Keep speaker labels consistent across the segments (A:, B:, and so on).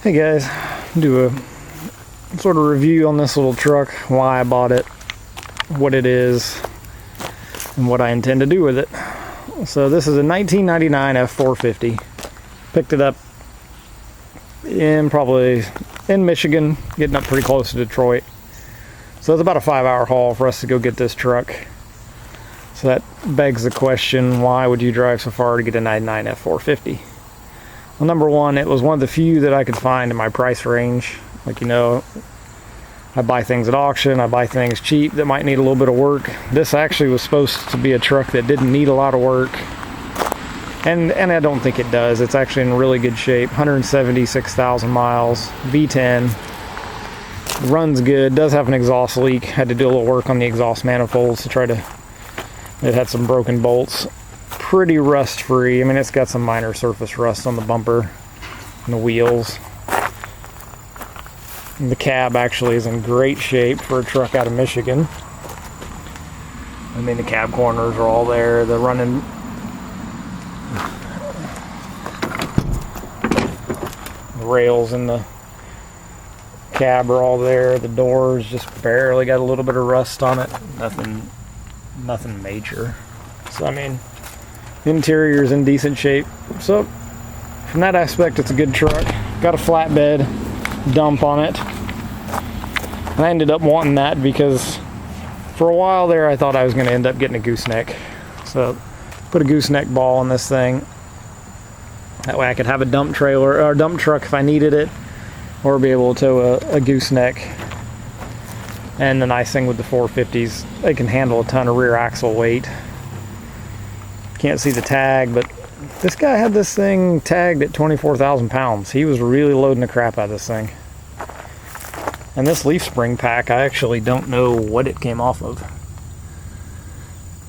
A: Hey guys, do a sort of review on this little truck, why I bought it, what it is, and what I intend to do with it. So this is a 1999 F450. Picked it up probably in Michigan, getting up pretty close to Detroit. So it's about a 5-hour haul for us to go get this truck. So that begs the question, why would you drive so far to get a 99 F450? Well, number one, it was one of the few that I could find in my price range. Like, you know, I buy things at auction, I buy things cheap that might need a little bit of work. This actually was supposed to be a truck that didn't need a lot of work. And I don't think it does. It's actually in really good shape. 176,000 miles, V10. Runs good, does have an exhaust leak. Had to do a little work on the exhaust manifolds to try to, it had some broken bolts. Pretty rust free. I mean, it's got some minor surface rust on the bumper and the wheels. And the cab actually is in great shape for a truck out of Michigan. I mean, the cab corners are all there. The running rails in the cab are all there. The doors just barely got a little bit of rust on it. Nothing major. So I mean, the interior is in decent shape. So from that aspect, it's a good truck. Got a flatbed dump on it. And I ended up wanting that because for a while there I thought I was going to end up getting a gooseneck. So put a gooseneck ball on this thing. That way I could have a dump trailer or dump truck if I needed it, or be able to tow a gooseneck. And the nice thing with the 450s, they can handle a ton of rear axle weight. Can't see the tag, but this guy had this thing tagged at 24,000 pounds. He was really loading the crap out of this thing. And this leaf spring pack, I actually don't know what it came off of.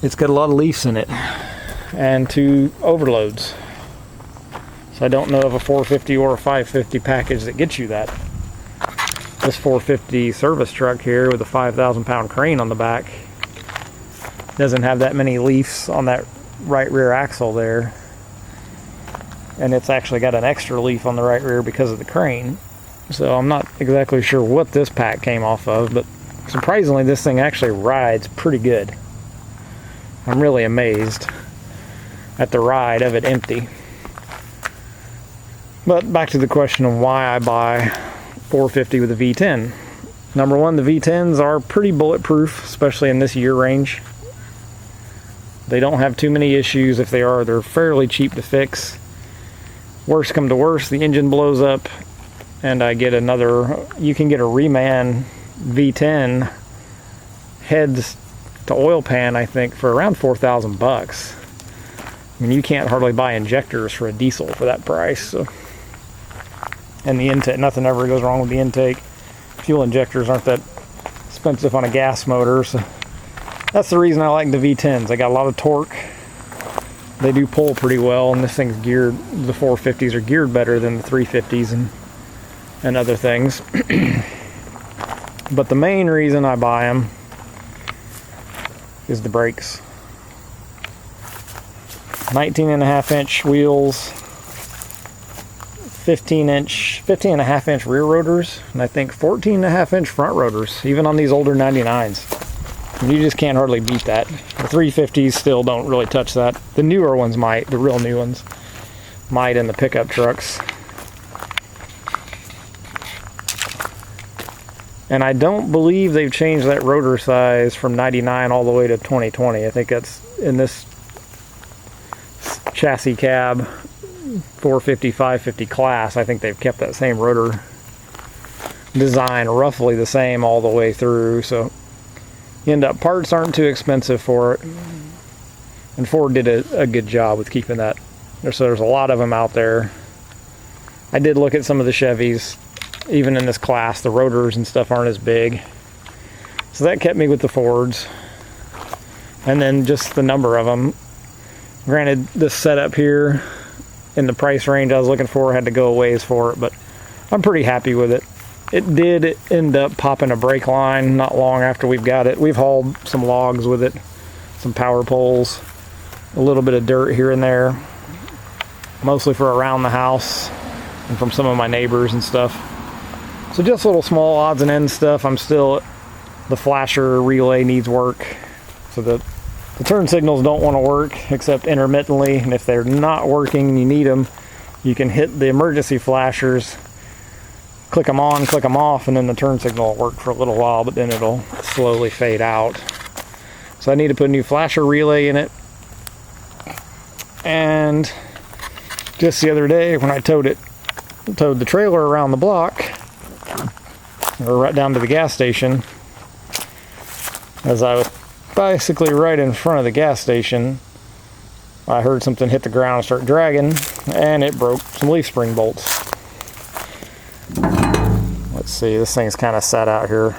A: It's got a lot of leaves in it and 2 overloads. So I don't know of a 450 or a 550 package that gets you that. This 450 service truck here with a 5,000 pound crane on the back doesn't have that many leaves on that right rear axle there, and it's actually got an extra leaf on the right rear because of the crane. So I'm not exactly sure what this pack came off of, but surprisingly this thing actually rides pretty good. I'm really amazed at the ride of it empty. But back to the question of why I buy 450 with a V10. Number one, the V10s are pretty bulletproof, especially in this year range. They don't have too many issues. If they are, they're fairly cheap to fix. Worst come to worst, the engine blows up and I get another, you can get a reman V10 heads to oil pan, I think, for around 4,000 bucks. I mean, you can't hardly buy injectors for a diesel for that price. So. And the intake, nothing ever goes wrong with the intake. Fuel injectors aren't that expensive on a gas motor, so that's the reason I like the V10s. They got a lot of torque. They do pull pretty well, and this thing's geared, the 450s are geared better than the 350s and other things. But the main reason I buy them is the brakes. 19.5-inch wheels, 15.5-inch rear rotors, and I think 14.5-inch front rotors, even on these older 99s. You just can't hardly beat that. The 350s still don't really touch that. The newer ones might, the real new ones might in the pickup trucks. And I don't believe they've changed that rotor size from 99 all the way to 2020. I think that's in this chassis cab 450, 550 class. I think they've kept that same rotor design roughly the same all the way through. So you end up, parts aren't too expensive for it. And Ford did a good job with keeping that. So there's a lot of them out there. I did look at some of the Chevys. Even in this class, the rotors and stuff aren't as big. So that kept me with the Fords. And then just the number of them. Granted, this setup here in the price range I was looking for, had to go a ways for it, but I'm pretty happy with it. It did end up popping a brake line not long after we've got it. We've hauled some logs with it, some power poles, a little bit of dirt here and there, mostly for around the house. and from some of my neighbors and stuff. So just little small odds and ends stuff. The flasher relay needs work. So the turn signals don't want to work except intermittently, and if they're not working and you need them, you can hit the emergency flashers, click them on, click them off, and then the turn signal will work for a little while, but then it'll slowly fade out. So I need to put a new flasher relay in it. And just the other day when I towed the trailer around the block, or right down to the gas station, as I was basically right in front of the gas station, I heard something hit the ground and start dragging, and it broke some leaf spring bolts. Let's see, this thing's kind of sat out here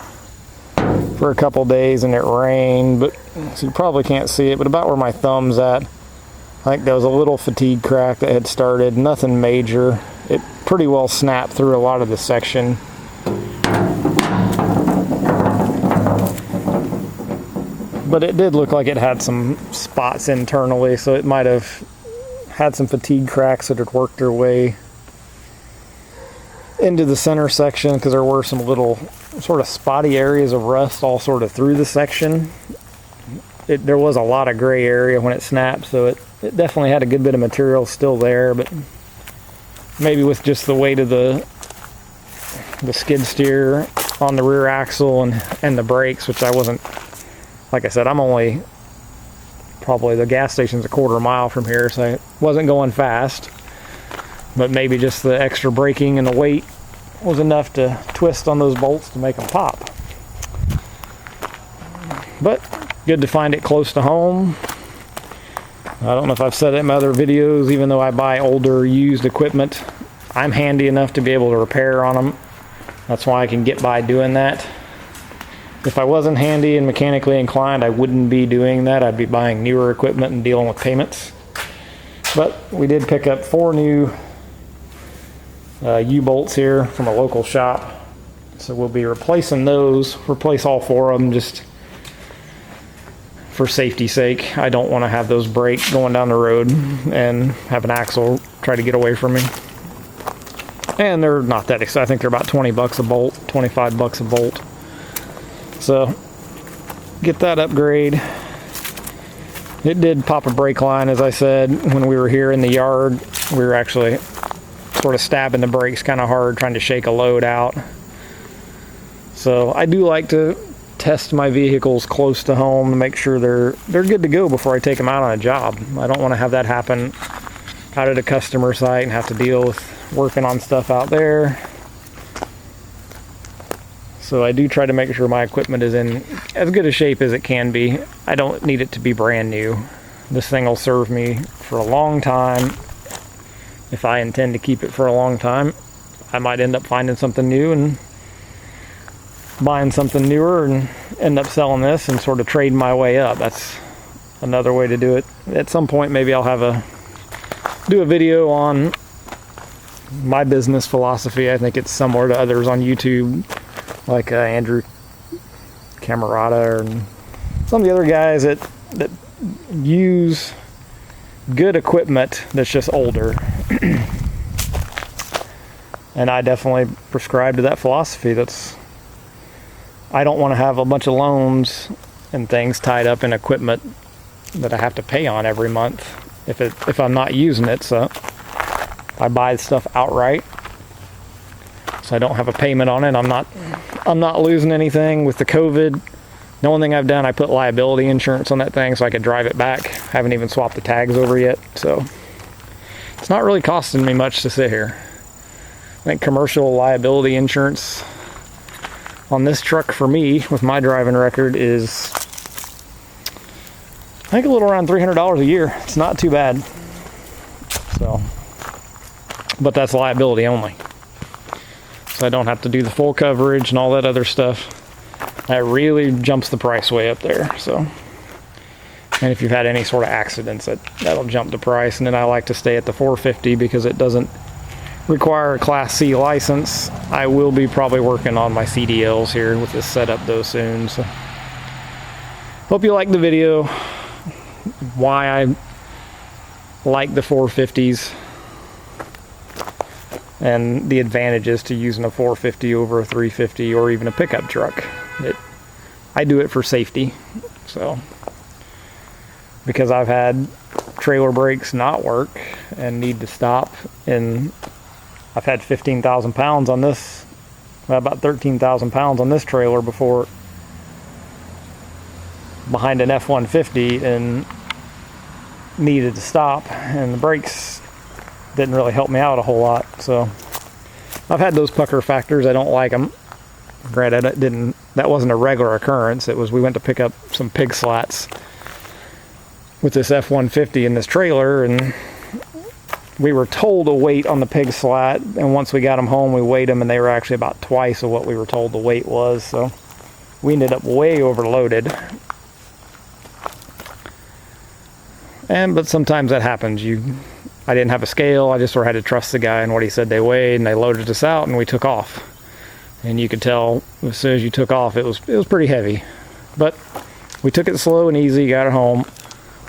A: for a couple days and it rained, but so you probably can't see it, but about where my thumb's at, I think there was a little fatigue crack that had started, nothing major. It pretty well snapped through a lot of the section. But it did look like it had some spots internally, so it might have had some fatigue cracks that had worked their way into the center section, because there were some little sort of spotty areas of rust all sort of through the section. There was a lot of gray area when it snapped, so it definitely had a good bit of material still there, but maybe with just the weight of the skid steer on the rear axle and the brakes, which I wasn't, like I said, I'm only probably, the gas station's a quarter mile from here, so I wasn't going fast, but maybe just the extra braking and the weight was enough to twist on those bolts to make them pop. But good to find it close to home. I don't know if I've said it in my other videos, even though I buy older used equipment, I'm handy enough to be able to repair on them. That's why I can get by doing that. If I wasn't handy and mechanically inclined, I wouldn't be doing that. I'd be buying newer equipment and dealing with payments. But we did pick up 4 new U-bolts here from a local shop. So we'll be replacing those, replace all 4 of them just for safety's sake. I don't want to have those break going down the road and have an axle try to get away from me. And they're not that expensive. I think they're about 20 bucks a bolt, 25 bucks a bolt. So get that upgrade. It did pop a brake line, as I said, when we were here in the yard. We were actually sort of stabbing the brakes kind of hard, trying to shake a load out. So I do like to test my vehicles close to home to make sure they're good to go before I take them out on a job. I don't want to have that happen out at a customer site and have to deal with working on stuff out there. So I do try to make sure my equipment is in as good a shape as it can be. I don't need it to be brand new. This thing will serve me for a long time. If I intend to keep it for a long time, I might end up finding something new and buying something newer and end up selling this and sort of trading my way up. That's another way to do it. At some point, maybe I'll do a video on my business philosophy. I think it's similar to others on YouTube, like Andrew Camerata and some of the other guys that use good equipment that's just older. And I definitely prescribe to that philosophy. I don't want to have a bunch of loans and things tied up in equipment that I have to pay on every month if I'm not using it. So I buy stuff outright, so I don't have a payment on it. I'm not losing anything with the COVID. The only thing I've done, I put liability insurance on that thing so I could drive it back. Haven't even swapped the tags over yet, so it's not really costing me much to sit here. I think commercial liability insurance on this truck for me, with my driving record, is I think a little around $300 a year. It's not too bad. So, but that's liability only. So I don't have to do the full coverage and all that other stuff. That really jumps the price way up there. So, and if you've had any sort of accidents, that'll jump the price. And then I like to stay at the 450 because it doesn't require a Class C license. I will be probably working on my CDLs here with this setup though soon. So, hope you liked the video. Why I like the 450s. and the advantages to using a 450 over a 350 or even a pickup truck. I do it for safety. So, because I've had trailer brakes not work and need to stop, and I've had 15,000 pounds on this, about 13,000 pounds on this trailer before, behind an F450, and needed to stop, and the brakes didn't really help me out a whole lot. So I've had those pucker factors. I don't like them. Granted, that wasn't a regular occurrence. It was, we went to pick up some pig slats with this F450 in this trailer, and we were told to wait on the pig slat, and once we got them home, we weighed them, and they were actually about twice of what we were told the weight was. So we ended up way overloaded. But sometimes that happens. I didn't have a scale. I just sort of had to trust the guy and what he said they weighed, and they loaded us out, and we took off. And you could tell as soon as you took off, it was pretty heavy. But we took it slow and easy, got it home.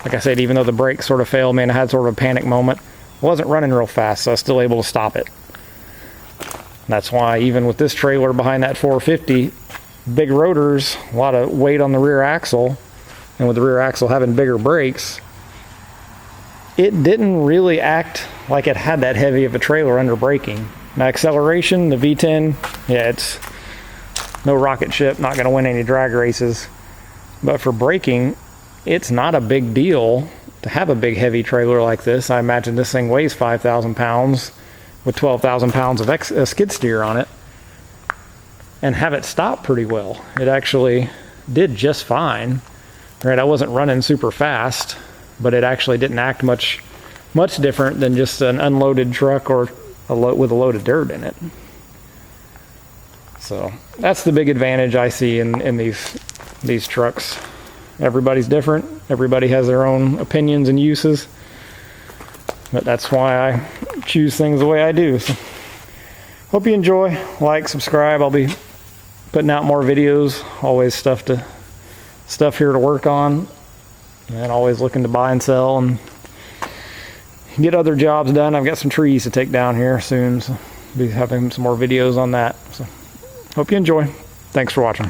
A: Like I said, even though the brakes sort of failed me and I had sort of a panic moment, I wasn't running real fast, so I was still able to stop it. That's why even with this trailer behind that 450, big rotors, a lot of weight on the rear axle, and with the rear axle having bigger brakes, it didn't really act like it had that heavy of a trailer under braking. Now acceleration, the V10, yeah, it's no rocket ship, not going to win any drag races. But for braking, it's not a big deal to have a big heavy trailer like this. I imagine this thing weighs 5,000 pounds with 12,000 pounds of skid steer on it, and have it stop pretty well. It actually did just fine. Right, I wasn't running super fast, but it actually didn't act much different than just an unloaded truck or with a load of dirt in it. So that's the big advantage I see in these trucks. Everybody's different. Everybody has their own opinions and uses, but that's why I choose things the way I do. So hope you enjoy. Like, subscribe. I'll be putting out more videos. Always stuff here to work on, and always looking to buy and sell and get other jobs done. I've got some trees to take down here soon, so I'll be having some more videos on that. So hope you enjoy. Thanks for watching.